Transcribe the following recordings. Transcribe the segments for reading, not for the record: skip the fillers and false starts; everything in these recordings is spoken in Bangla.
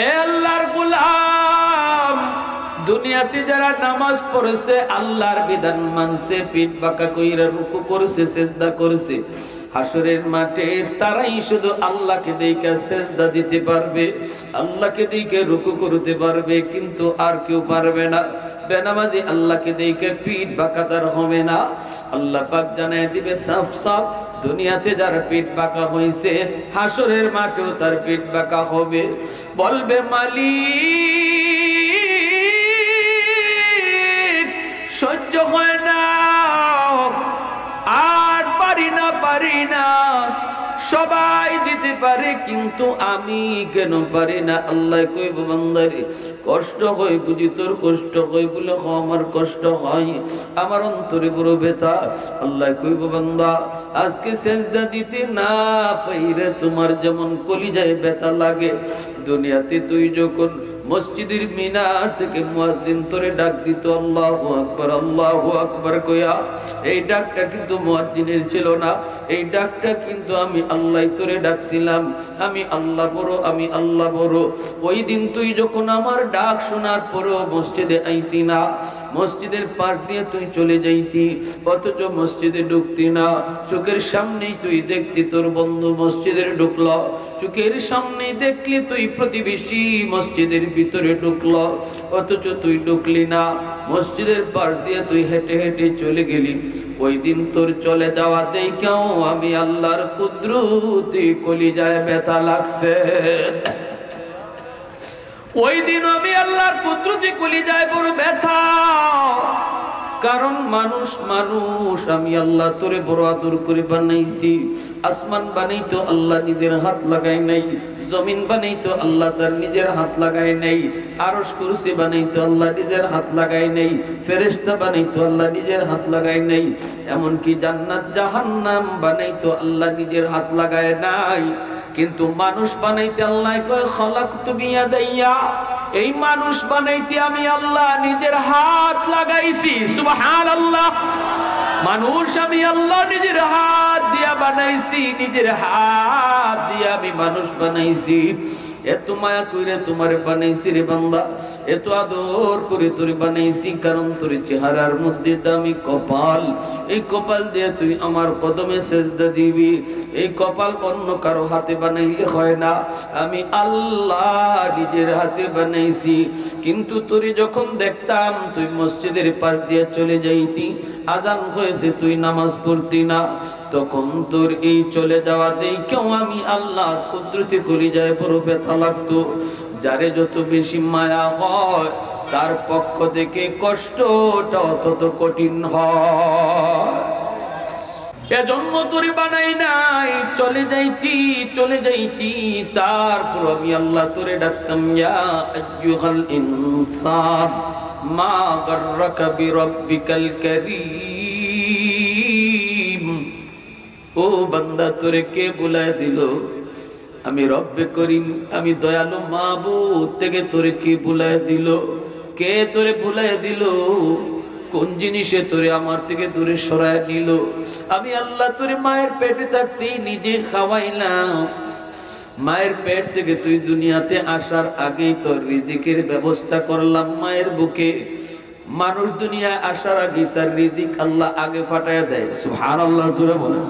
এ আল্লাহর গোলাম, দুনিয়াতে যারা নামাজ পড়েছে, আল্লাহর বিধান মানছে, পিঠ বাঁকা কইরা রুকু করছে, সিজদা করছে, হাসরের মাঠে তারাই শুধু আল্লাহকে দেখে সিজদা দিতে পারবে, আল্লাহকে দেখে রুকু করতে পারবে, কিন্তু আর কেউ পারবে না। বেনামাজি আল্লাহকে দেখে পিঠ বাঁকা তার হবে না। আল্লাহ পাক জানায় দিবে সাফ সাফ, দুনিয়াতে যার পিঠ বাঁকা হয়েছে, হাসরের মাঠেও তার পিঠ বাঁকা হবে। বলবে মালিক সহ্য হয় না, আর পারি না, সবাই দিতে পারে কিন্তু আমি কেন পারি না? আল্লাহ কইব বান্দারে কষ্ট হয় বুঝি, তোর কষ্ট হয় বলে আমার কষ্ট হয়, আমার অন্তরে বড় ব্যথা। আল্লাহ কইব বান্দা আজকে সিজদা দিতে না পাইরে তোমার যেমন কলিজায় ব্যথা লাগে, দুনিয়াতে তুই যখন মসজিদের মিনার থেকে মুয়াজ্জিন তোরে ডাক দিত আল্লাহু আকবার কইয়া, এই ডাকটা কিন্তু মুয়াজ্জিনের ছিল না, এই ডাকটা কিন্তু আমি আল্লাহ তোরে ডাকছিলাম, আমি আল্লাহ বড়। ওই দিন তুই যখন আমার ডাক শোনার পরও মসজিদে আইতি না, মসজিদের পাশ দিয়ে তুই চলে যাইতি, অথচ মসজিদে ঢুকতি না, চোখের সামনেই তুই দেখতি তোর বন্ধু মসজিদের ঢুকল, চোখের সামনেই দেখলি তুই প্রতিবেশী মসজিদের ভিতরে ঢুকল, অথচ তুই ঢুকলি না, মসজিদের পাশ দিয়ে তুই হেঁটে হেঁটে চলে গেলি। ওই দিন তোর চলে যাওয়া দেখেও আমি আল্লাহর কুদরতি কলিজায় ব্যথা লাগছে। ওই দিন আমি আল্লাহর কুদরতি কলিজায় বড় ব্যথা, কারণ মানুষ আমি আল্লাহ তোরে বড় আদর করে বানাইছি। আসমান বানাইতো আল্লাহ নিজের হাত লাগায় নাই, জমিন বানাইতো আল্লাহ তার নিজের হাত লাগায় নাই, আরশ কুরসি বানাইতো আল্লাহ নিজের হাত লাগায় নাই, ফেরেশতা বানাইতো আল্লাহ নিজের হাত লাগায় নাই, এমনকি জান্নাত জাহান্নাম বানাইতো আল্লাহ নিজের হাত লাগায় নাই। কিন্তু মানুষ বানাইতে আল্লাহ কয় খলাকতু বিয়াদাইয়া, এই মানুষ বানাইতে আমি আল্লাহ নিজের হাত লাগাইছি। সুবহানাল্লাহ। মানুষ আমি আল্লাহ নিজের হাত দিয়া বানাইছি, নিজের হাত দিয়া আমি মানুষ বানাইছি। এত মায়া কইরে তোমারে বানাইছি রে বান্দা, এত আদর করে তোরে বানাইছি, কারণ তোর চেহারার মধ্যে দামি কপাল, এই কপাল দিয়ে তুই আমার কদমে সেজদা দিবি। এই কপাল অন্য কারো হাতে বানাইলে হয় না, আমি আল্লাহ নিজের হাতে বানাইছি। কিন্তু তোরে যখন দেখতাম তুই মসজিদের পাশ দিয়ে চলে যাইতি, আজান হয়েছে তুই নামাজ পড়তি না, তখন তোর এই চলে যাওয়া দেখেও আমি আল্লাহর কুদরতি কলিজায় বড় ব্যথা লাগতো। যারে যত বেশি মায়া হয় তার পক্ষ থেকে কষ্টটা তত কঠিন হয়। এজন্য তোরে বানাই নাই, চলে যাইতি, তারপর আমি আল্লাহ তোরে ডাকতাম ইয়া আইয়ুহাল ইনসান মা গাররাকা বিরাব্বিকাল কারীম। ও বান্দা তোরে কে বুলায় দিল? আমি রব্বে করিম, আমি দয়ালু মাবুদ থেকে তোরে কে বুলায় দিল? কে তোরে বুলায় দিল? কোন জিনিসে তোরে আমার থেকে দূরে সরায় নিল? আমি আল্লাহ তোরে মায়ের পেটে থাকতেই নিজে খাওয়াইলাম, মায়ের পেট থেকে তুই দুনিয়াতে আসার আগেই তোর রিজিকের ব্যবস্থা করলাম মায়ের বুকে। মানুষ দুনিয়া আসার আগে তার রিজিক আল্লাহ আগে ফাটায় দেয়। সুবহানাল্লাহ জোরে বলেন।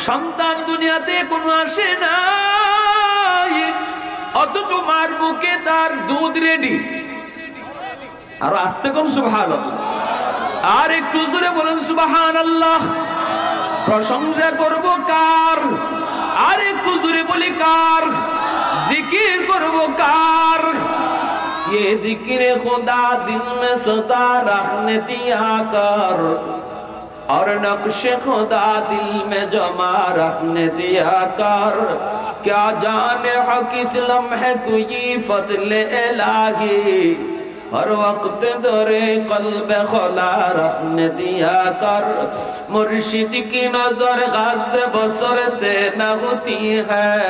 সন্তান দুনিয়াতে কোনো আসে না, অথচ মার বুকে তার দুধ রেডি। আর আস্তে কোন সুবহানাল্লাহ, আর একটু জোরে বলেন সুবহানাল্লাহ। প্রশংসা করব কার? আর একটু জোরে বলি কার? জিকির করব কার? ये जिक्र खुदा दिल में सदा रखने दिया कर, और नक्श खुदा दिल में जमा रखने दिया कर। क्या जाने हक इस लम्हे कोई फضल इलाही, हर वक्त दरे कल्ब खुला रखने दिया कर। मुर्शिद की नजर गाज़ बसर से न होती है,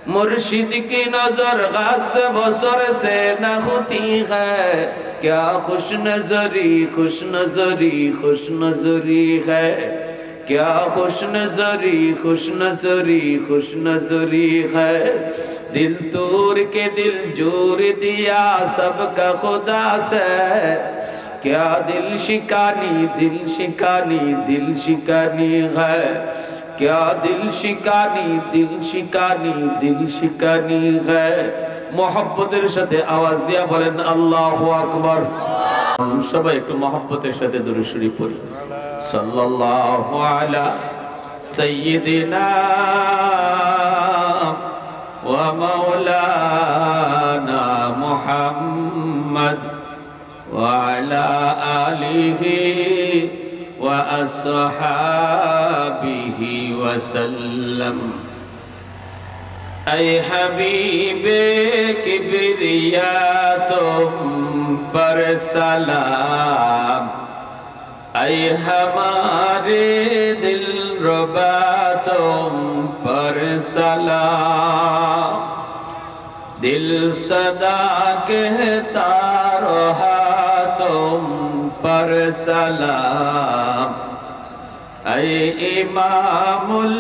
मुर्शिद की नजर गाज़ बसर से न होती है। क्या खुश नजरी खुश नजरी खुश नजरी है, क्या खुश नजरी खुश नजरी खुश नजरी है। दिल तोड़ के दिल जोड़ दिया सबका खुदा से। क्या दिल शिकानी है, क्या दिल शिकानी है। मोहब्बतेर साथे आवाज दिया बोलेन अल्लाहु আকবার। সবাই একটু মোহব্বতের সাথে দুরূদ শরীফ পড়ি। সাল্লাল্লাহু আলা সাইয়্যিদিনা ওয়া মাওলানা মুহাম্মদ ওয়া আলা আলিহি ওয়া আসহাবিহি ওয়া সাল্লাম। ऐ हबीबे किबरिया तुम पर सलाम, ऐ हमारे दिल रुबा तुम पर सलाम। दिल सदा कहता रहा तुम पर सलाम, ऐ इमामुल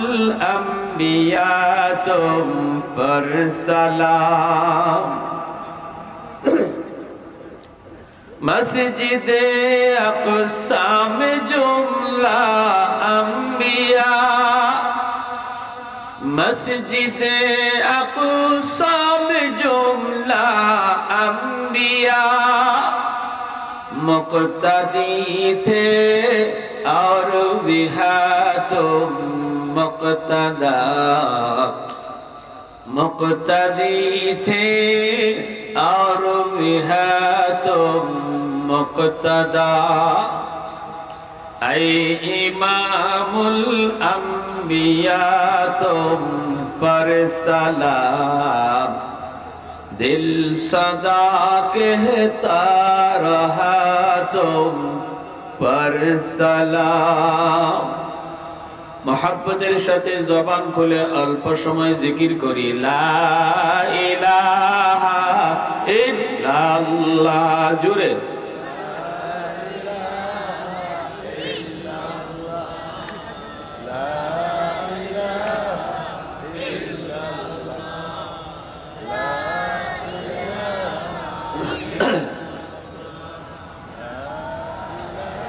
अंबिया तुम पर सलाम। मस्जिदे अक़सा में जुमला अंबिया, मस्जिदे अक़सा में जुमला अंबिया मुक़्तदी थे और भी है तुम मुक़्तदा। मुक़्तदी थे और भी है तुम मुक़्तदा। ऐ इमामुल अंबिया तुम पर सलाम, दिल सदा कहता रहा तुम पर सलाम। मोहब्बतेर साथे जबान खुले अल्प समय जिकिर करी ला इलाहा इल्लाल्लाह। जुरे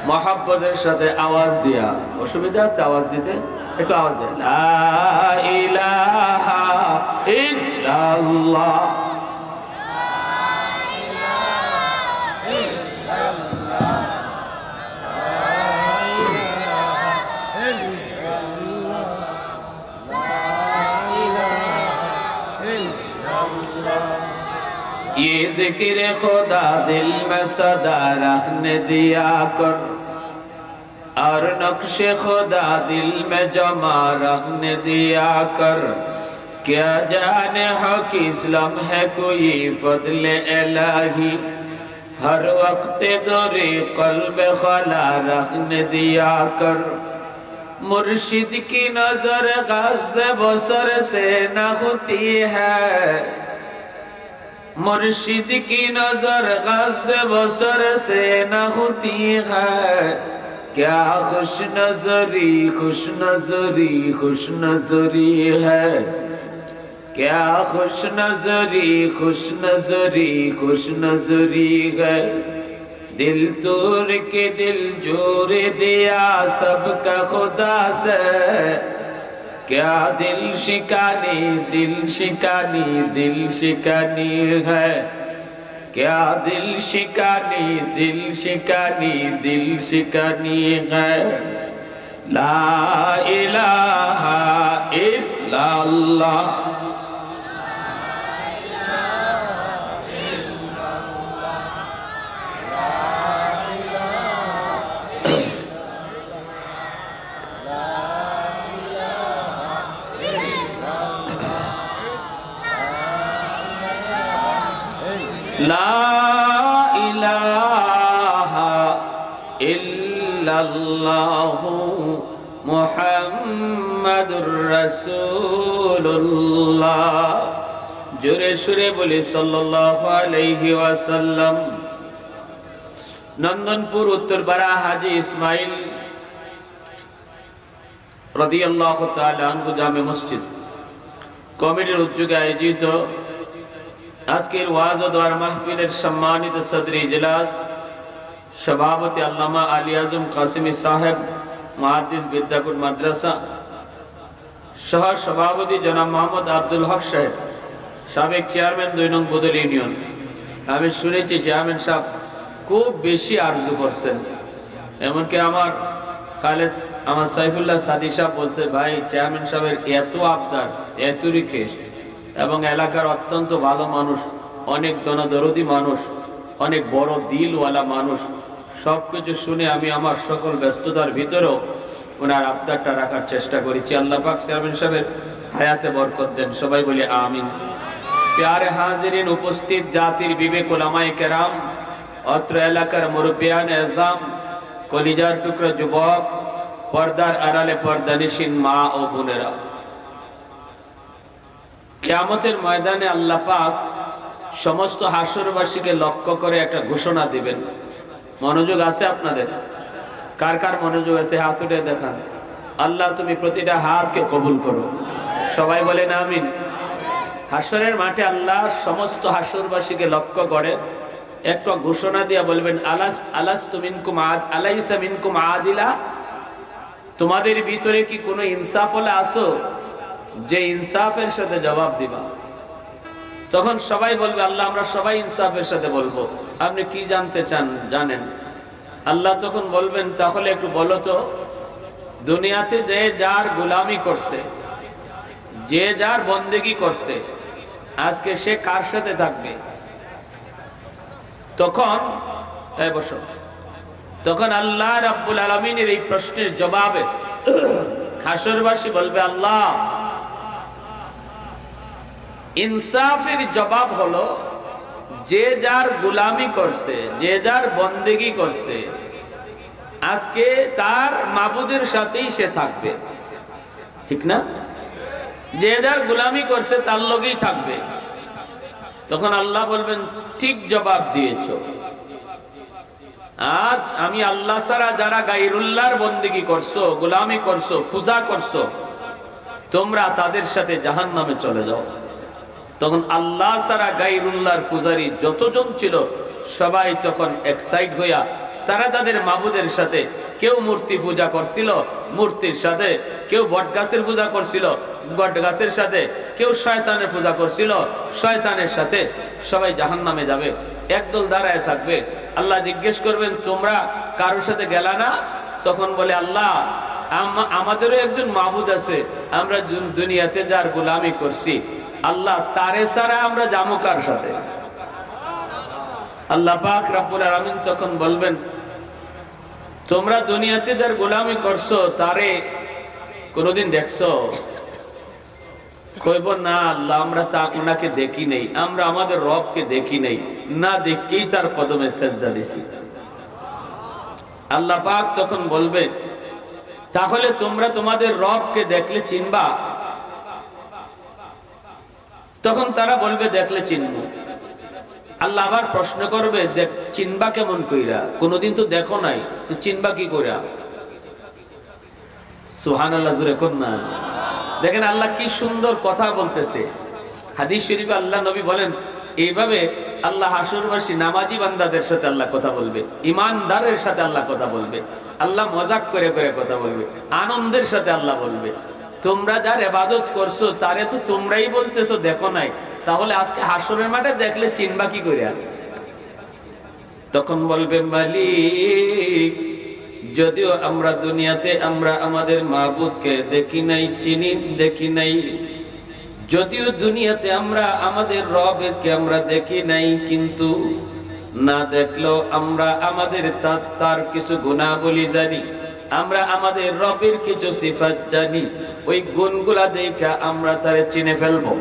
मोहब्बतेर साथे आवाज दिया। असुविधा আছে आवाज দিতে? একটু आवाज দেন। লা ইলাহা ইল্লাল্লাহ। ये ज़िक्र खुदा दिल में सदा रखने दिया कर, और नक्शे खुदा दिल में जमा रखने दिया कर। क्या जाने हो कि इस्लाम है कोई फضل इलाही, हर वक्त दौरे क़ल्ब खला रखने दिया कर। मुर्शिद की नजर ग़ज़ बसर से न होती है, मुर्शिद की नजर ग़ज़ बसर से न होती है। क्या खुश नजरी है, क्या खुश नजरी है। दिल तोड़ के दिल जोड़ दिया सबका खुदा से। क्या दिल शिकानी है, क्या दिल शिकानी है। ला इलाहा इल्लल्लाह। ला इलाहा इल्लल्लाहु मुहम्मदुर रसूलुल्लाह। जोरे सुरे बोले सल्लल्लाहु अलैहि वसल्लम। नंदनपुर उत्तरपाड़ा हाजी इस्माइल रदियल्लाहु ताआला अन्हु जामे मस्जिद কমিটির উদ্যোগে আয়োজিত আজকের ওয়াজ ও দোয়ার মাহফিলের সম্মানিত সদর ইজলাস সভাপতি আল্লামা আলী আজম কাসিমি সাহেব মুহাদ্দিস বিদ্যাকুট মাদ্রাসা, সহ সভাপতি জনাব মোহাম্মদ আব্দুল হক সাহেব, সাবেক চেয়ারম্যান 2 নং বদল ইউনিয়ন। আমি শুনেছি চেয়ারম্যান সাহেব খুব বেশি আরজু করছেন, এমনকি আমার সাইফুল্লাহ সাদি সাহেব বলছে, ভাই চেয়ারম্যান সাহেবের এত আবদার, এত রিকোয়েস্ট, এবং এলাকার অত্যন্ত ভালো মানুষ, অনেক জনদরদি মানুষ, অনেক বড় দিলওয়ালা মানুষ। সবকিছু শুনে আমি আমার সকল ব্যস্ততার ভিতরেও ওনার আবদারটা রাখার চেষ্টা করেছি। আল্লাহ পাক চেয়ারম্যান সাহেবের হায়াতে বরকত দেন, সবাই বলি আমিন। প্যারে হাজিরিন, উপস্থিত জাতির বিবেক ওলামায়ে কেরাম, অত্র এলাকার মুরব্বিয়ান এজাম, কলিজার টুকরা যুবক, পর্দার আড়ালে পর্দানিশীন মা ও বোনেরা, কিয়ামতের ময়দানে আল্লাহ পাক সমস্ত হাসরবাসীকে লক্ষ্য করে একটা ঘোষণা দিবেন। মনোযোগ আছে আপনাদের? কার কার মনোযোগ আছে হাত উঠে দেখান। আল্লাহ তুমি প্রতিটা হাতকে কবুল করো, সবাই বলেন আমিন। হাসরের মাঠে আল্লাহ সমস্ত হাসরবাসীকে লক্ষ্য করে একটা ঘোষণা দিয়া বলবেন, আলাস্তু মিনকুম আলাইসা মিনকুম আদিলা, তোমাদের ভিতরে কি কোনো ইনসাফওয়ালা আছো যে ইনসাফের সাথে জবাব দিবা? তখন সবাই বলবে, আল্লাহ আমরা সবাই ইনসাফের সাথে বলবো। আপনি কি জানতে চান জানেন? আল্লাহ তখন বলবেন, তাহলে একটু বলো তো, দুনিয়াতে যে যার গোলামি করছে, যে যার বন্দেগী করছে, আজকে সে কার সাথে থাকবে? তখন আল্লাহ রাব্বুল আলামিনের এই প্রশ্নের জবাবে হাসরবাসী বলবে, আল্লাহ ইনসাফের জবাব হলো যে যার গোলামি করছে, যে যার বন্দেগী করছে, আজকে তার মাবুদের সাথেই সে থাকবে, ঠিক না? যে যার গোলামি করছে তার লগেই থাকবে। তখন আল্লাহ বলবেন, ঠিক জবাব দিয়েছো। আজ আমি আল্লাহ ছাড়া যারা গায়রুল্লাহর বন্দেগী করছো, গোলামি করছো, পূজা করছো, তোমরা তাদের সাথে জাহান্নামে চলে যাও। তখন আল্লাহ ছাড়া গায়রুল্লাহর পূজারী যতজন ছিল সবাই তখন এক্সাইট হইয়া তারা তাদের মাবুদের সাথে, কেউ মূর্তি পূজা করছিল মূর্তির সাথে, কেউ বটগাছের পূজা করছিল বটগাছের সাথে, কেউ শয়তানের পূজা করছিল শয়তানের সাথে, সবাই জাহান্নামে যাবে। একদল দাঁড়ায় থাকবে। আল্লাহ জিজ্ঞেস করবেন, তোমরা কারোর সাথে গেলা না? তখন বলে, আল্লাহ আমাদেরও একজন মাবুদ আছে, আমরা দুনিয়াতে যার গোলামি করছি, আল্লাহ তারে ছাড়া আমরা যাবো কার সাথে? আল্লাহ পাক রব্বুল আলামিন তখন বলবেন, তোমরা দুনিয়াতে যার গোলামি করছো তারে কোনদিন দেখছো? কইব না আল্লাহ, আমরা তা ওনাকে দেখি নাই, আমরা আমাদের রবকে দেখি নাই, না দেখেই তার কদমে সেজদা দিছি। আল্লাহ পাক তখন বলবে, তাহলে তোমরা তোমাদের রবকে দেখলে চিনবা? তখন তারা বলবে, দেখলে চিনব। আল্লাহ আবার প্রশ্ন করবে, চিনবা কেমন কইরা? কোনদিন তো দেখো নাই, তো চিনবা কি কইরা? সুবহানাল্লাহ, জোরে কোন না। দেখেন আল্লাহ কি সুন্দর কথা বলতেছে। হাদিস শরীফে আল্লাহ নবী বলেন, এইভাবে আল্লাহ হাসরবাসী নামাজি বান্দাদের সাথে আল্লাহ কথা বলবে, ইমানদারের সাথে আল্লাহ কথা বলবে, আল্লাহ মজাক করে করে কথা বলবে, আনন্দের সাথে আল্লাহ বলবে, তোমরা যার ইবাদত করছো তারে তো তোমরাই বলতেছো দেখো নাই, তাহলে আজকে হাসরের মাঠে দেখলে চিনবা কি করে? তখন বলবে, মালিক যদিও আমরা দুনিয়াতে আমরা আমাদের মাবুদকে দেখি নাই, দেখি নাই, যদিও দুনিয়াতে আমরা আমাদের রবকে আমরা দেখি নাই, কিন্তু না দেখলেও আমরা আমাদের তার কিছু গুণাবলী জানি, আমরা আমাদের রবের কিছু সিফাত জানি, ওই গুণগুলা দেখা আমরা তারে চিনে ফেলবো।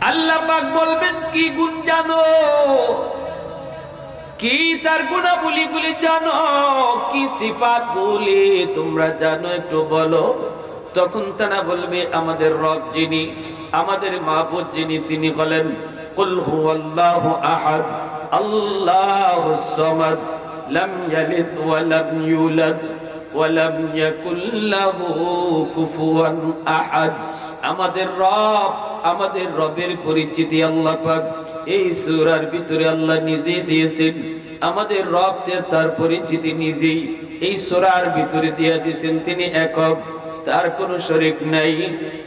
আল্লাহ পাক বলবেন, কি গুণ জানো? কি তার গুণাবলীগুলি জানো? কি সিফাত গুলি তোমরা জানো একটু বলো। তখন তারা বলবে, আমাদের রব যিনি, আমাদের মাবুদ যিনি, তিনি বলেন, কুল হুয়াল্লাহু আহাদ আল্লাহুস সামাদ লাম ইয়ালিদ ওয়া লাম ইউলাদ ওয়ালাম ইয়াকুল লাহু কুফুয়ান আহাদ। আমাদের রব, আমাদের রবের পরিচিতি আল্লাহ পাক এই সূরার ভিতরে আল্লাহ নিজে দিয়েছেন। আমাদের রব তার পরিচিতি নিজেই এই সূরার ভিতরে দিয়ে দিয়েছেন। তিনি একক, তার কোনো শরীক নাই।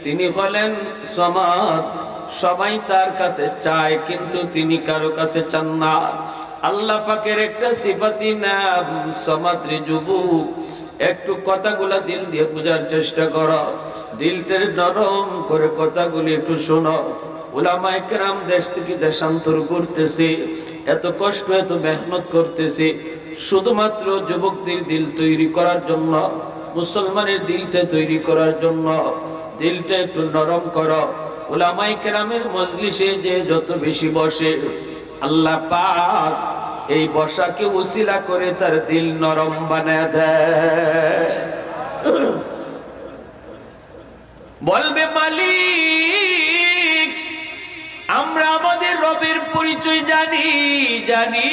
তিনি হলেন সমাদ, সবাই তার কাছে চায় কিন্তু তিনি কারো কাছে চান না। আল্লাহ পাকের একটা সিফাতি নাম সমাদ। রে যুবক, একটু কথাগুলা দিল দিয়ে বোঝার চেষ্টা করো, দিলটা নরম করে কথাগুলি একটু শোনো। উলামায়ে কেরাম দেশ থেকে দেশান্তর করতেছে, এত কষ্ট এত মেহনত করতেছে শুধুমাত্র যুবকদের দিল তৈরি করার জন্য, মুসলমানের দিলটা তৈরি করার জন্য। দিলটা একটু নরম করো। উলামায়ে কেরামের মজলিসে যে যত বেশি বসে, আল্লাহ পাক এই বসাকে উসিলা করে তার দিল নরম বানায় দেয়। বলবে মালিক, আমরা আমাদের রবের পরিচয় জানি, জানি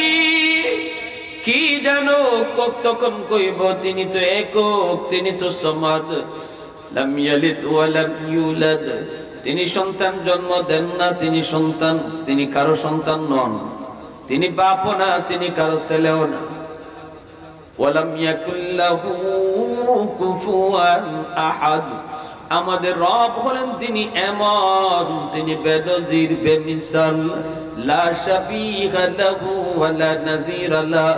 কি জানো? তখন কইব তিনি তো একক, তিনি তো সমাদ, লাম ইয়ালিদ ওয়া লাম ইউলাদ, তিনি সন্তান জন্ম দেন না, তিনি সন্তান, তিনি কারো সন্তান নন, তিনি বাপও না, তিনি কারো ছেলেও না। ওয়ালাম ইয়াকুল লাহু কুফুয়ান আহাদ। আমাদের রব হলেন তিনি এমন, তিনি বেনজির বেমিসাল, লা শাবিহা লাহু ওয়ালা নাযীরা লা।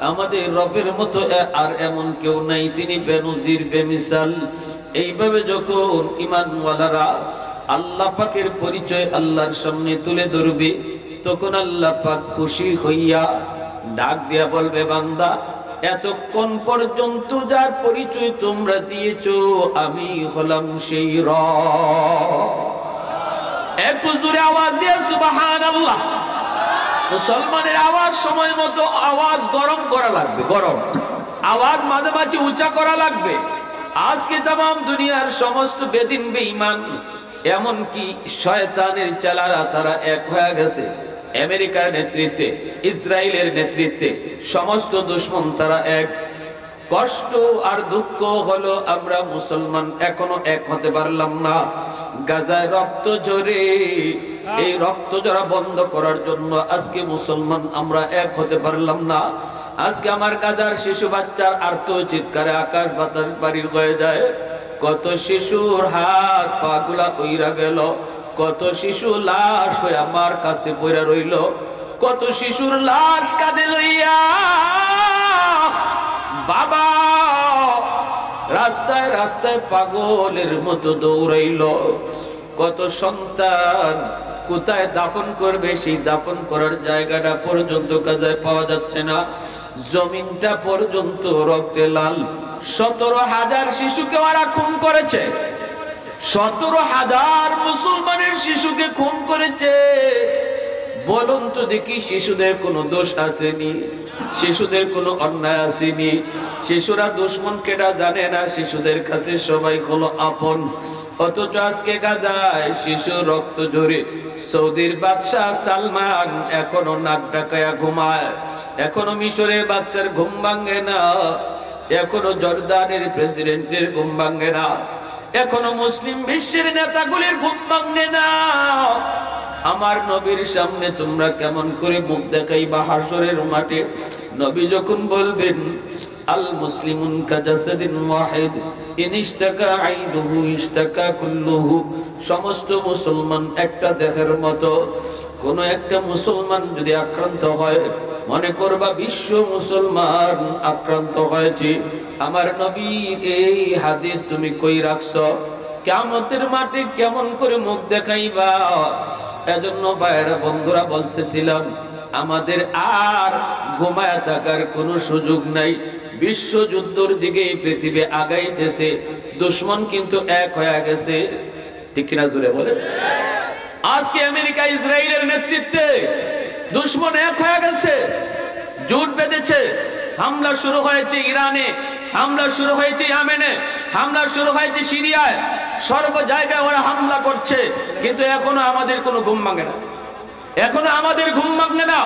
আমাদের রবের মতো আর এমন কেউ নাই, তিনি বেনজির বেমিসাল। এইভাবে যখন ঈমানওয়ালারা আল্লাহ পাকের পরিচয় আল্লাহর সামনে তুলে ধরবে, তখন আল্লাহ পাক খুশি হইয়া ডাক দিয়া বলবে, বান্দা এতক্ষণ পর্যন্ত যার পরিচয় তোমরা দিয়েছো, আমি হলাম সেই রব। একটু জোরে আওয়াজ দিয়ে সুবহানাল্লাহ। মুসলমানের আওয়াজ সময় মতো আওয়াজ গরম করা লাগবে, গরম আওয়াজ মাঝে মাঝে উঁচা করা লাগবে। আজকে তাম দুনিয়ার সমস্ত বেদিন বেঈমান, এমনকি শয়তানের চালারা তারা এক হয়ে গেছে। আমেরিকার নেতৃত্বে, ইসরায়েলের নেতৃত্বে সমস্ত দুশমন তারা এক। কষ্ট আর দুঃখ হলো আমরা মুসলমান এখনো এক হতে পারলাম না। গাজায় রক্ত ঝরে, এই রক্ত ঝরা বন্ধ করার জন্য আজকে মুসলমান আমরা এক হতে পারলাম না। আজকে আমার গাজার শিশু বাচ্চার আর্ত চিৎকারে আকাশ বাতাস বাড়ি হয়ে যায়। কত শিশুর হাত পা গুলা পইরা গেল, কত শিশু লাশ হয়ে আমার কাছে পইরা রইল, কত শিশুর লাশ কাঁধে লইয়া বাবা রাস্তায় রাস্তায় পাগলের মতো দৌড়াইল। কত সন্তান কোথায় দাফন করবে, সেই দাফন করার জায়গাটা পর্যন্ত কাজে পাওয়া যাচ্ছে না। জমিনটা পর্যন্ত রক্তে লাল। 17,000 শিশুকে ওরা খুন করেছে, 17,000 মুসলমানের শিশুকে খুন করেছে। বলুন তো দেখি, শিশুদের কোনো দোষ আসেনি? শিশুদের কোনো অন্যায় আসেনি? শিশুরা দুশ্মন কেডা জানে না, শিশুদের কাছে সবাই হলো আপন। অথচ আজকে গাজায় শিশু রক্ত ঝরে। সৌদির বাদশাহ সালমান এখনো নাক ডাকায়া ঘুমায়, এখনো মিশরের বাদশার ঘুম ভাঙে না, এখনো জর্দানের প্রেসিডেন্টের ঘুম ভাঙে না, এখনো মুসলিম বিশ্বের নেতাগুলির ঘুম ভাঙে না। আমার নবীর সামনে তোমরা কেমন করে মুখ দেখাইবা হাসরের মাঠে? নবী যখন বলবেন আল মুসলিমুন কাজাসাদিন ওয়াহিদ ইন ইশতাকা আইনুহু ইশতাকা কুল্লুহু, সমস্ত মুসলমান একটা দেহের মতো। কোন একটা মুসলমান যদি আক্রান্ত হয়, মনে করবা বিশ্ব মুসলমান আক্রান্ত হয়েছে। আমার নবীর এই হাদিস তুমি কই রাখছো? কিয়ামতের মাঠে কেমন করে মুখ দেখাইবা? এজন্য ভাইরা বন্ধুরা বলতেছিলাম, আমাদের আর ঘুমায় থাকার কোনো সুযোগ নাই। বিশ্বযুদ্ধের দিকে পৃথিবী আগাইতেছে, দুশ্মন কিন্তু এক হয়ে গেছে। ঠিক কিনা জোরে বলে? আজকে আমেরিকা ইসরায়েলের নেতৃত্বে দুশ্মন এক হয়ে গেছে, জোট বেঁধেছে। হামলা শুরু হয়েছে ইরানে, হামলা শুরু হয়েছে ইয়েমেনে, হামলা শুরু হয়েছে সিরিয়ায়। সর্ব জায়গায় ওরা হামলা করছে, কিন্তু এখনো আমাদের কোনো ঘুম ভাঙে না। এখনো আমাদের ঘুম ভাঙে না।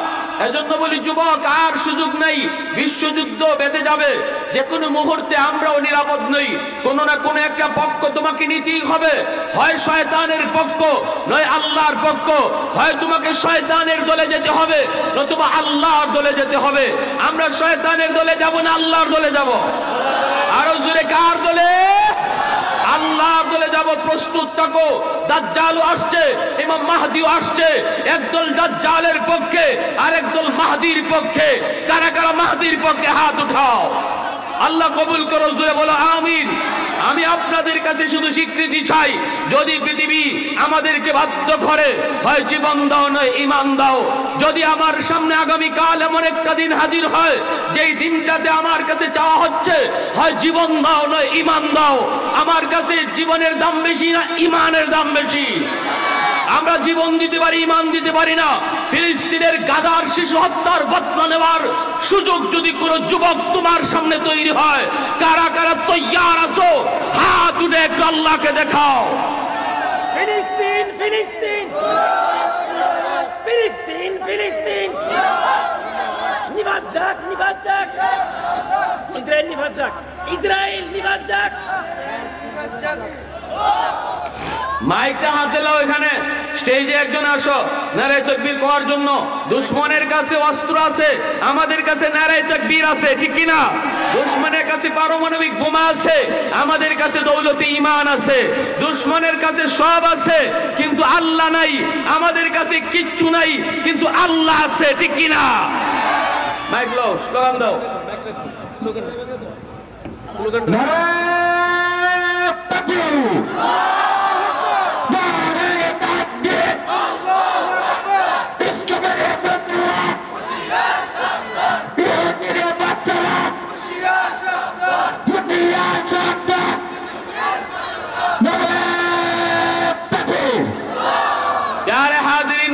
এজন্য বলি যুবক, আর সুযোগ নাই, বিশ্বযুদ্ধ বেঁধে যাবে যে কোনো মুহূর্তে, আমরাও নিরাপদ নই। কোনো না কোনো একটা পক্ষ তোমাকে নিতেই হবে, হয় শয়তানের পক্ষ নয় আল্লাহর পক্ষ, হয় তোমাকে শয়তানের দলে যেতে হবে নতুবা আল্লাহর দলে যেতে হবে। আমরা শয়তানের দলে যাব না আল্লাহর দলে যাব? আরো জোরে, কার দলে? আল্লাহর দলে যাব। প্রস্তুত থাকো, দাজ্জালও আসছে, ইমাম মাহদিও আসছে। একদল দাজ্জালের পক্ষে আর একদল মাহদির পক্ষে। কারা কারা মাহদির পক্ষে হাত উঠাও। আল্লাহ কবুল করো, জোরে বলো আমিন। আমি আপনাদের কাছে শুধু স্বীকৃতি চাই, যদি পৃথিবী আমাদেরকে বাধ্য করে, হয় জীবন দাও নয় ঈমান দাও। যদি আমার সামনে আগামীকাল এমন একটা দিন হাজির হয় যেই দিনটাতে আমার কাছে চাওয়া হচ্ছে হয় জীবন দাও নয় ঈমান দাও, আমার কাছে জীবনের দাম বেশি না ঈমানের দাম বেশি? আমরা জীবন দিতে পারি, ঈমান দিতে পারি না। ফিলিস্তিনের গাজার শিশু হত্যার বদলা নেওয়ার সুযোগ যদি কোনো যুবক তোমার সামনে তৈরি হয়, কারা কারা তৈয়ার আছো? হাত উঠে একটু আল্লাহকে দেখাও। ফিলিস্তিন ফিলিস্তিন ফিলিস্তিন ফিলিস্তিন নিবাদ যাক, নিবাদ যাক। ইসরায়েল নিবাদ যাক, ইসরায়েল নিবাদ যাক। মাইকটা হাতে লাও, এখানে স্টেজে একজন আসো নারায়ে তাকবীর করার জন্য। দুশমনের কাছে অস্ত্র আছে, আমাদের কাছে নারায়ে তাকবীর আছে, ঠিক কি না? দুশমনের কাছে পারমাণবিক বোমা আছে, আমাদের কাছে দৌলতে ঈমান আছে। দুশমনের কাছে সব আছে কিন্তু আল্লাহ নাই, আমাদের কাছে কিচ্ছু নাই কিন্তু আল্লাহ আছে, ঠিক কি না? মাইক লাও, স্লোগান দাও। স্লোগান নারায়ে তাকবীর।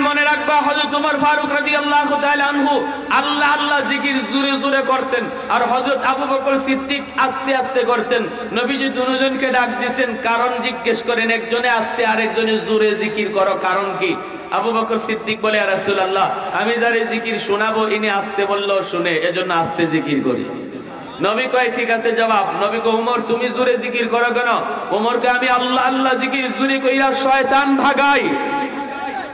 মনে রাখবা, হযরত ওমর ফারুক রাদিয়াল্লাহু তাআলা আনহু আল্লাহ আল্লাহ জিকির জোরে জোরে করতেন, আর হযরত আবু বকর সিদ্দিক আস্তে আস্তে করতেন। নবীজি দুজনকে ডাক দিয়েছেন, কারণ জিজ্ঞেস করেন, একজনে আস্তে আরেকজনে জোরে জিকির করো, কারণ কি? আবু বকর সিদ্দিক বলে, ইয়া রাসূলুল্লাহ, আমি যারে জিকির শোনাবো ইনি আস্তে বললেও শুনে, এজন্য আস্তে জিকির করি। নবী কয় ঠিক আছে জবাব। নবী কয়, ওমর তুমি জোরে জিকির করো কেন? ওমরকে আমি আল্লাহ আল্লাহ জিকির জোরে কইরা শয়তান ভাগাই।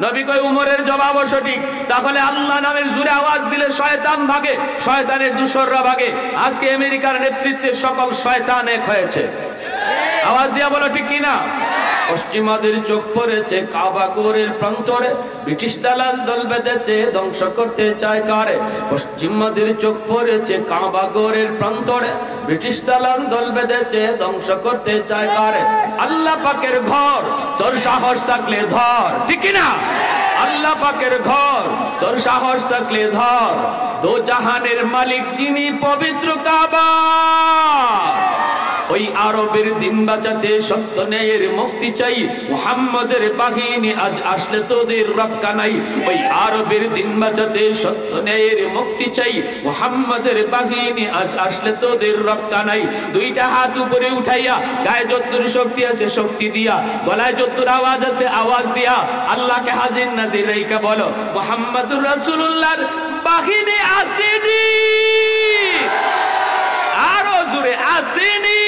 নবী কয়, উমরের জবাবও সঠিক, তাহলে আল্লাহ নামের জোরে আওয়াজ দিলে শয়তান ভাগে, শয়তানের দূষররা ভাগে। আজকে আমেরিকার নেতৃত্বে সকল শয়তান এক হয়েছে। আওয়াজ দিয়া বলো ঠিক কিনা? পশ্চিমাদের চোখ পড়েছে কাবা ঘরের প্রান্তরে, ব্রিটিশ দালাল দল বেঁধেছে ধ্বংস করতে চায় কারে। পশ্চিমাদের চোখ পড়েছে কাবা ঘরের প্রান্তরে, ব্রিটিশ দালাল দল বেঁধেছে ধ্বংস করতে চায় কারে। আল্লাহ পাকের ঘর তোর সাহস থাকলে ধর, ঠিক কিনা? আল্লাহ পাকের ঘর তোর সাহস থাকলে ধর। দো জাহানের মালিক যিনি পবিত্র কাবা, ওই আরবের দিন বাঁচাতে সত্য ন্যায়ের মুক্তি চাই। মুহাম্মাদের বাহিনী আজ আসলে তোদের রক্ষা নাই। ওই আরবের দিন বাঁচাতে সত্য ন্যায়ের মুক্তি চাই। মুহাম্মাদের বাহিনী আজ আসলে তোদের রক্ষা নাই। দুইটা হাত উপরে উঠাইয়া, গায়ে যতদূর শক্তি আছে শক্তি দিয়া, গলায় যতদূর আওয়াজ আছে আওয়াজ দিয়া আল্লাহকে হাজির নাজির রেখে বলো, মুহাম্মাদুর রাসূলুল্লাহর বাহিনী আসেনি। আরো জোরে, আসেনি।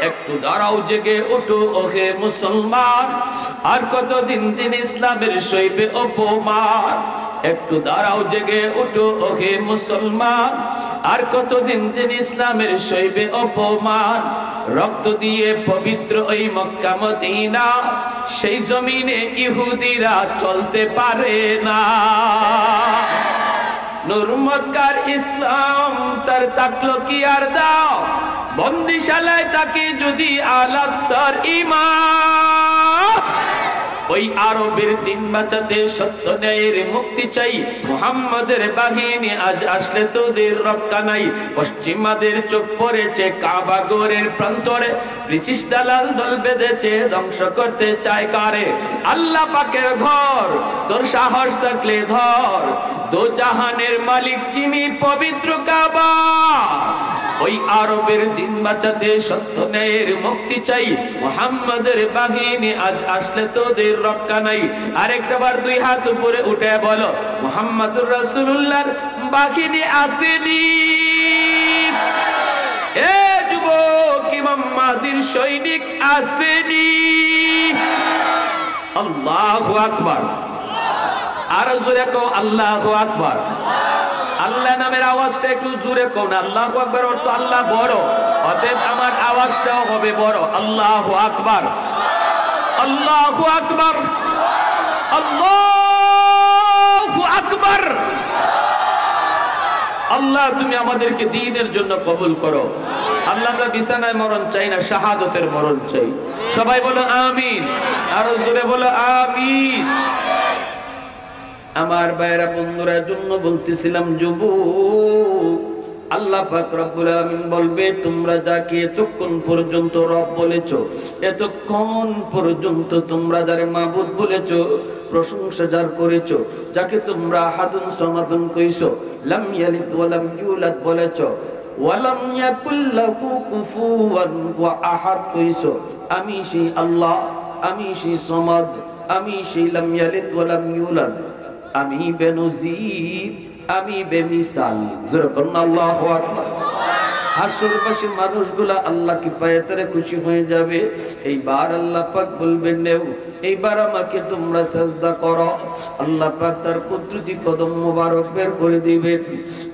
একটু দাঁড়াও, জেগে ওঠো ওহে মুসলমান, আর কতদিন দিন ইসলামের সইবে অপমান। একটু দাঁড়াও, জেগে ওঠো ওহে মুসলমান, আর কতদিন দিন ইসলামের সইবে অপমান। রক্ত দিয়ে পবিত্র ওই মক্কা মদিনা, সেই জমিনে ইহুদিরা চলতে পারে না। নূর মক্কার ইসলাম তার তাকলো কি আর দাও, বন্দিশালায় তাকে যদি আল-আকসার ঈমান। ওই আরবের দিন বাঁচাতে সত্য ন্যায়ের মুক্তি চাই। মুহাম্মাদের বাহিনী আজ আসলে তোদের রক্ষা নাই। পশ্চিমাদের চোখ পড়েছে কাবা ঘরের প্রান্তরে, ব্রিটিশ দালাল দল বেঁধেছে ধ্বংস করতে চায় কারে। আল্লাহ পাকের ঘর তোর সাহস থাকলে ধর। দো জাহানের মালিক যিনি পবিত্র কাবা, ওই আরবের দিন বাঁচাতে সত্য ন্যায়ের মুক্তি চাই, মুহাম্মাদের বাহিনী আজ আসলে তোদের রক্ষা নাই। আরেকটা বার দুই হাত উপরে উঠে বলো, মুহাম্মাদুর রাসূলুল্লাহর বাহিনী আসেনি। এ যুবক, ইমাম মাহদীর সৈনিক আসেনি। আল্লাহু আকবার। আর জোরে কও আল্লাহু আকবার। আল্লাহ নামের আওয়াজটা একটু জোরে কও না। আল্লাহু আকবার অর্থ আল্লাহ বড়, অতএব আমার আওয়াজটাও হবে বড়। আল্লাহু আকবার, আল্লাহু আকবার, আল্লাহু আকবার। আল্লাহ তুমি আমাদেরকে দ্বীনের জন্য কবুল করো। আল্লাহ আমরা বিছানায় মরণ চাই না, শাহাদতের মরণ চাই। সবাই বলো আমিন, আরো জোরে বলো আমিন। আমার ভাইরা বন্ধুরা জন্য বলতেছিলাম, যুবক, আল্লাহ পাক রব্বুল আলামিন বলবে, তোমরা যাকে এতক্ষণ পর্যন্ত রব বলেছো, এতক্ষণ পর্যন্ত তোমরা যারে মাবুদ বলেছো, প্রশংসা যার করেছো, যাকে তোমরা আহাদুন সামাদুন কইছো, লাম ইয়ালিদ ওয়া লাম ইউলাদ বলেছো, ওয়া লাম ইয়াকুল লাহু কুফুওয়ান ওয়া আহাদ কইছো, আমি সেই আল্লাহ, আমি সেই সামাদ, আমি সেই লাম ইয়ালিদ ওয়া লাম ইউলাদ, আমি বেনজির, আমি বেমিসাল। যেরকম আল্লাহু আকবার। হাসরবাসী মানুষগুলা আল্লাহকে পায়ে তারা খুশি হয়ে যাবে। এইবার আল্লাহ পাক বলবেন, নেও এইবার আমাকে তোমরা সাজদা করো। আল্লাহ পাক তার কুদরতি কদম মোবারক বের করে দিবেন।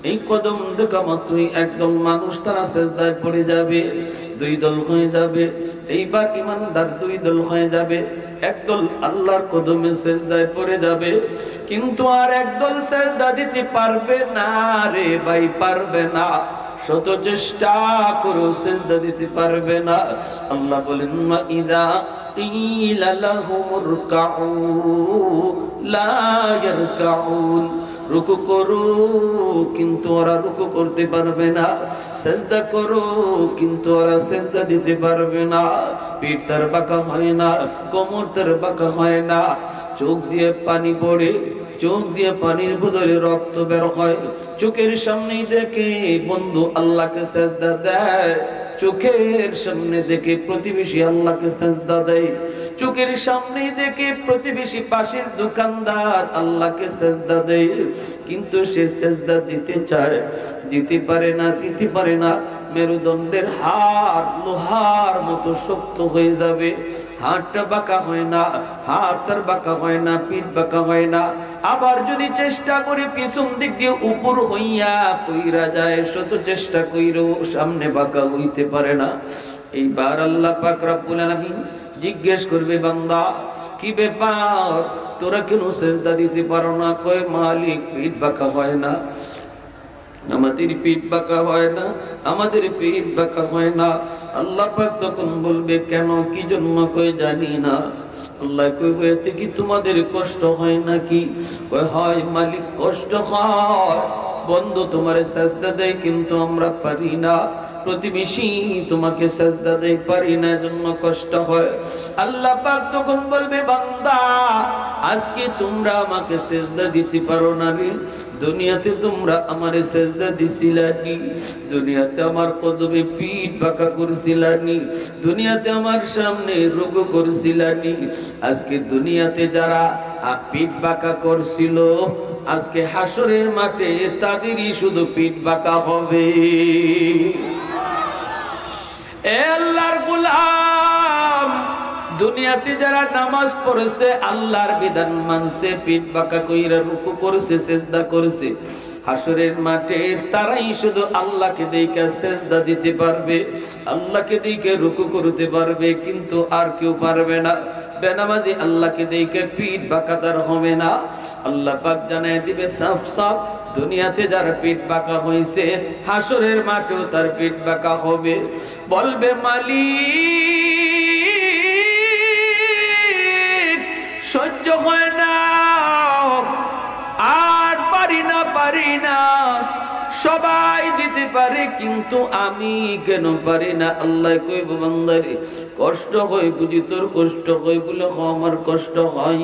এই কদম দেখা মাত্রই একদল মানুষ তারা সাজদায় পড়ে যাবে, দুই দল হয়ে যাবে। এইবার ইমানদার দুই দল হয়ে যাবে, একদল আল্লাহর কদমে সাজদায় পড়ে যাবে, কিন্তু আর একদল সাজদা দিতে পারবে না রে ভাই, পারবে না। শত চেষ্টা করো সিজদা দিতে পারবে না। আল্লাহ বলেন, মা ইযা কিলা লাহুমুর কাউ লা ইয়ারকাউন, রুকু করো কিন্তু ওরা রুকু করতে পারবে না, সিজদা করো কিন্তু ওরা সিজদা দিতে পারবে না। পিঠ তার বাঁকা হয় না, কোমর তার বাঁকা হয় না, চোখ দিয়ে পানি পড়ে, চোখ দিয়ে পানির বদলে রক্ত বের হয়, চোখের সামনেই দেখে বন্ধু আল্লাহকে সিজদা দেয়, চোখের সামনে দেখে প্রতিবেশী আল্লাহকে সিজদা দেয়, চোখের সামনেই দেখে প্রতিবেশী পাশের দোকানদার আল্লাহকে সিজদা দেয়, কিন্তু সে সিজদা দিতে চায়, দিতে পারে না, দিতে পারে না। মেরুদণ্ডের হাড় লোহার মতো শক্ত হয়ে যাবে, হাড়টা বাঁকা হয় না, হাড় তার বাঁকা হয় না, পিঠ বাঁকা হয় না। আবার যদি চেষ্টা করে পিছন দিক দিয়ে উপর হইয়া কইরা যায়, শত চেষ্টা কইরেও সামনে বাঁকা হইতে পারে না। এইবার আল্লাহ পাক রব্বুল আলামিন জিজ্ঞেস করবে, বান্দা কি ব্যাপার, তোরা কেন সিজদা দিতে পারো না? কয়, মালিক পিঠ বাঁকা হয় না, আমাদের পিঠ বাঁকা হয় না, আমাদের পিঠ বাঁকা হয় না। আল্লাহ পাক তখন বলবে, কেন, কি জন্য? কই জানি না। আল্লাহ কইব, এতে কি তোমাদের কষ্ট হয় নাকি? কই, হয় মালিক, কষ্ট হয়। বন্ধু তোমারে সিজদা দেয় কিন্তু আমরা পারি না, প্রতিবেশী তোমাকে সিজদা দেয়, পারি না, জন্য কষ্ট হয়। আল্লাহ পাক তখন বলবে, বান্দা আজকে তোমরা আমাকে সিজদা দিতে পারো না রে, দুনিয়াতে তোমরা আমারে সিজদা দিছিলানি, দুনিয়াতে আমার কদমে পিঠ বাঁকা করছিলানি, দুনিয়াতে আমার সামনে রুকু করছিলানি। আজকে দুনিয়াতে যারা পিঠ বাঁকা করছিল, আজকে হাসরের মাঠে তাদেরই শুধু পিঠ বাঁকা হবে। আল্লাহর গোলাম, দুনিয়াতে যারা নামাজ পড়েছে, আল্লাহর বিধান মানছে, পিঠ বাঁকা কইরা রুকু করছে, সিজদা করছে, হাসরের মাঠে তারাই শুধু আল্লাহকে দেখে সিজদা দিতে পারবে, আল্লাহকে দেখে রুকু করতে পারবে, কিন্তু আর কেউ পারবে না। বেনামাজি আল্লাহকে দেখে পিঠ বাঁকা তার হবে না। আল্লাহ পাক জানায় দিবে সাফ সাফ, দুনিয়াতে যার পিঠ বাঁকা হয়েছে, হাসরের মাঠেও তার পিঠ বাঁকা হবে। বলবে, মালিক সহ্য হয় না, আর পারি না, পারি না, সবাই দিতে পারে কিন্তু আমি কেন পারি না? আল্লাহ কইব বান্দারে কষ্ট হয় বুঝি তোর কষ্ট হয় বলে আমার কষ্ট হয়,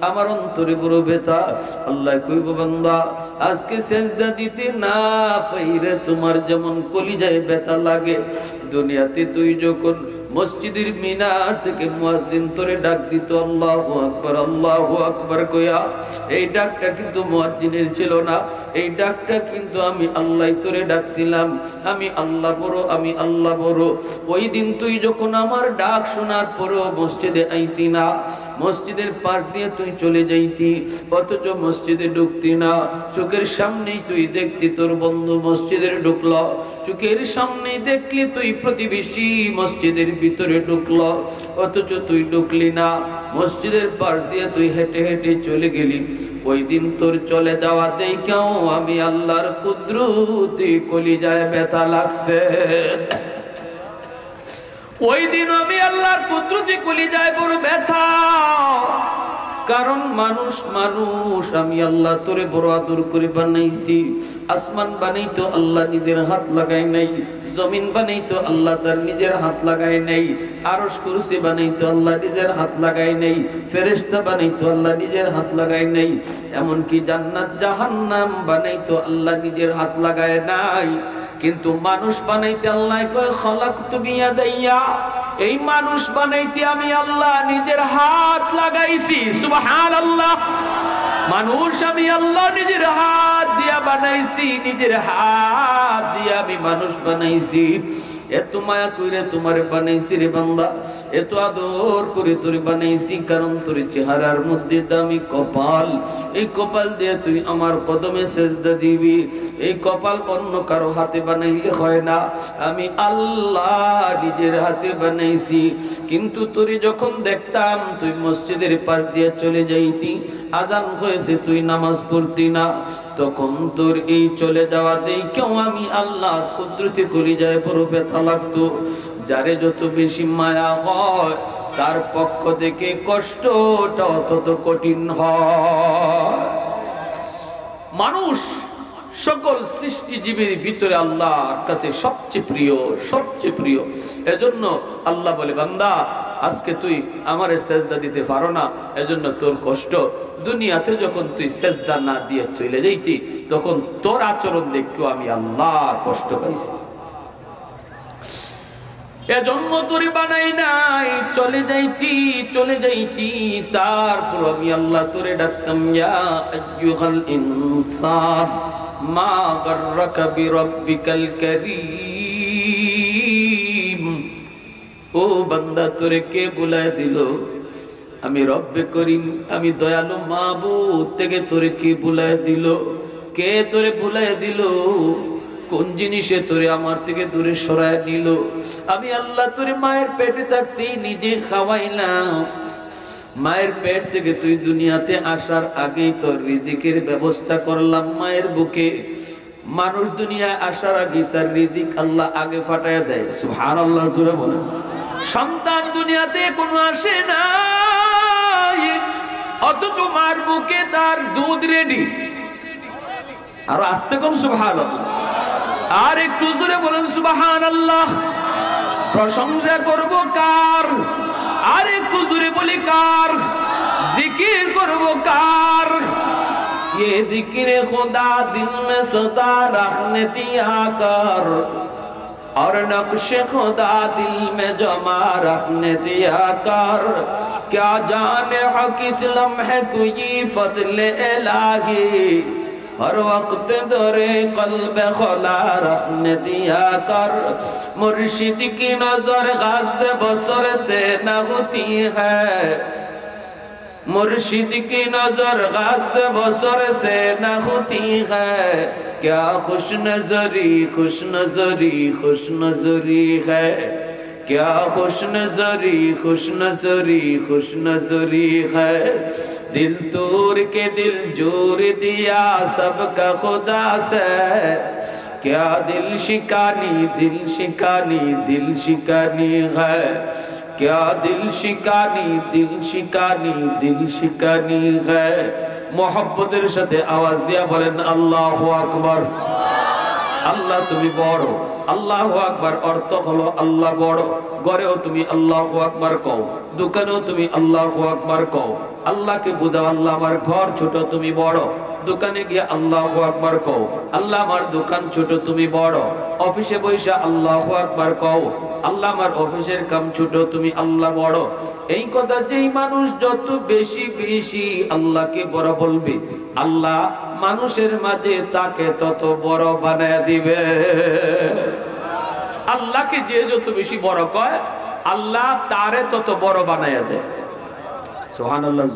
আমার অন্তরে বড় ব্যথা। আল্লাহ কইব বান্দা আজকে সেজদা দিতে না পাইরে তোমার যেমন কলিজায় ব্যথা লাগে, দুনিয়াতে তুই যখন মসজিদের মিনার থেকে মুয়াজ্জিন তোরে ডাক দিত আল্লাহু আকবার কইয়া, এই ডাকটা কিন্তু মুয়াজ্জিনের ছিল না, এই ডাকটা কিন্তু আমি আল্লাহ তোরে ডাকছিলাম। আমি আল্লাহ বড়, আমি আল্লাহ বড়। ওই দিন তুই যখন আমার ডাক শোনার পরও মসজিদে আইতি না, মসজিদের পাশ দিয়ে তুই চলে যাইতি, অথচ মসজিদে ঢুকতি না। চোখের সামনেই তুই দেখতি তোর বন্ধু মসজিদের ঢুকল, চোখের সামনেই দেখলি তুই প্রতিবেশী মসজিদের ভিতরে ঢুকল, অথচ তুই ঢুকলি না। মসজিদের পাশ দিয়ে তুই হেঁটে হেঁটে চলে গেলি। ওই দিন তোর চলে যাওয়া দেখাও আমি আল্লাহর কুদরতি কলিজায় ব্যথা লাগছে। ওই দিন আমি আল্লাহর কুদরতি কলিজায় বড় ব্যথা, কারণ মানুষ মানুষ আমি আল্লাহ তোরে বড় আদর করে বানাইছি। আসমান বানাইতো আল্লাহ নিজের হাত লাগায় নাই, জমিন বানাইতো আল্লাহ তার নিজের হাত লাগায় নাই, আরশ কুরসি বানাইতো আল্লাহ নিজের হাত লাগায় নাই, ফেরেশতা বানাইতো আল্লাহ নিজের হাত লাগায় নাই, এমনকি জান্নাত জাহান্নাম বানাইতো আল্লাহ নিজের হাত লাগায় নাই। কিন্তু মানুষ বানাইতে আল্লাহ কয় খলাকতু বিয়াদাইয়া, এই মানুষ বানাইতে আমি আল্লাহ নিজের হাত লাগাইছি। সুবহানাল্লাহ। মানুষ আমি আল্লাহ নিজের হাত দিয়া বানাইছি, নিজের হাত দিয়া আমি মানুষ বানাইছি। এত মায়া কইরে তোমারে বানাইছি রে বান্দা, এত আদর করে তোরে বানাইছি, কারণ তোর চেহারার মধ্যে দামি কপাল। এই কপাল দিয়ে তুই আমার কদমে সেজদা দিবি। এই কপাল অন্য কারো হাতে বানাইলে হয় না, আমি আল্লাহ নিজের হাতে বানাইছি। কিন্তু তোরে যখন দেখতাম তুই মসজিদের পাশ দিয়ে চলে যাইতি, আজান হয়েছে তুই নামাজ পড়তি না, তখন তোর এই চলে যাওয়া দেখেও আমি আল্লাহ কুদরতি কলিজায় বড় ব্যথা লাগতো। যারে যত বেশি মায়া হয় তার পক্ষ থেকে কষ্টটা তত কঠিন হয়। মানুষ সকল সৃষ্টিজীবীর ভিতরে আল্লাহর কাছে সবচেয়ে প্রিয়, সবচেয়ে প্রিয়। এজন্য আল্লাহ বলে বান্দা আজকে তুই আমারে সেজদা দিতে পারো না, এজন্য তোর কষ্ট। দুনিয়াতে যখন তুই সেজদা না দিয়ে চলে যাইতি, তখন তোর আচরণ দেখতেও আমি আল্লাহ কষ্ট পাইছি। এজন্য তোরে বানাই নাই, চলে যাইতি চলে যাইতি, তারপর আমি আল্লাহ তোরে ডাকতাম ইয়া আইয়ুহাল ইনসান মা গাররাকা বিরাব্বিকাল কারীম। ও বান্দা তোরে কে বুলায় দিল? আমি রব্বে করিম, আমি দয়ালু মাবুদ থেকে তোরে কে বুলায় দিল? কে তোরে বুলায় দিল? কোন জিনিসে তোরে আমার থেকে দূরে সরায় নিল? আমি আল্লাহ তোরে মায়ের পেটে থাকতেই নিজে খাওয়াইলাম। মায়ের পেট থেকে তুই দুনিয়াতে আসার আগেই তোর রিজিকের ব্যবস্থা করলাম মায়ের বুকে। মানুষ দুনিয়া আসার আগে তার রিজিক আল্লাহ আগে ফাটায় দেয়। সুবহানাল্লাহ জোরে বলেন। সন্তান দুনিয়াতে কোনো আসে না, অথচ মার বুকে তার দুধ রেডি। আর আস্তে কোন সুবহানাল্লাহ, আর একটু জোরে বলেন সুবহানাল্লাহ। প্রশংসা করব কার? আর একটু জোরে বলি কার? জিকির করব কার? ये जिक्र खुदा दिल में सदा रखने दिया कर, और नक्श खुदा दिल में जमा रखने दिया कर। क्या जाने हक इस लम्हे कोई फضल इलाही, हर वक्त दरे कल्ब खुला रखने दिया कर। मुर्शिद की नजर गाज़ बसर से न होती है, मुर्शिद की नजर गाज़ बसर से न होती है। क्या खुश नजरी खुश नजरी खुश नजरी है, क्या खुश नजरी खुश नजरी खुश नजरी है। दिल तोड़ के दिल जोड़ दिया सबका खुदा से, क्या दिल शिकानी दिल शिकानी दिल शिकानी है। क्या दिल शिकानी दिल शिकानी दिल शिकानी है। मोहब्बतेर साथे आवाज दिया बोलेन अल्लाहु আকবার। আল্লাহ তুমি বড়। আল্লাহু আকবার অর্থ হলো আল্লাহ বড়। ঘরেও তুমি আল্লাহু আকবার কও, দোকানেও তুমি আল্লাহু আকবার কও। আল্লাহকে বুঝাও, আল্লাহ আমার ঘর ছোট তুমি বড়। দোকানে গিয়ে আল্লাহু আকবার কও, আল্লাহ আমার দোকান ছোট তুমি বড়। অফিসে বৈশা আল্লাহু আকবার কও, আল্লাহ আমার অফিসের কাম ছোট তুমি আল্লাহ বড়। এই কথা যেই মানুষ যত বেশি বেশি আল্লাহকে বড় বলবে, আল্লাহ মানুষের মাঝে তাকে তত বড় বানায় দিবে। আল্লাহকে যে যত বেশি বড় কয়, আল্লাহ তারে তত বড় বানায় দেয়। সুবহানাল্লাহ।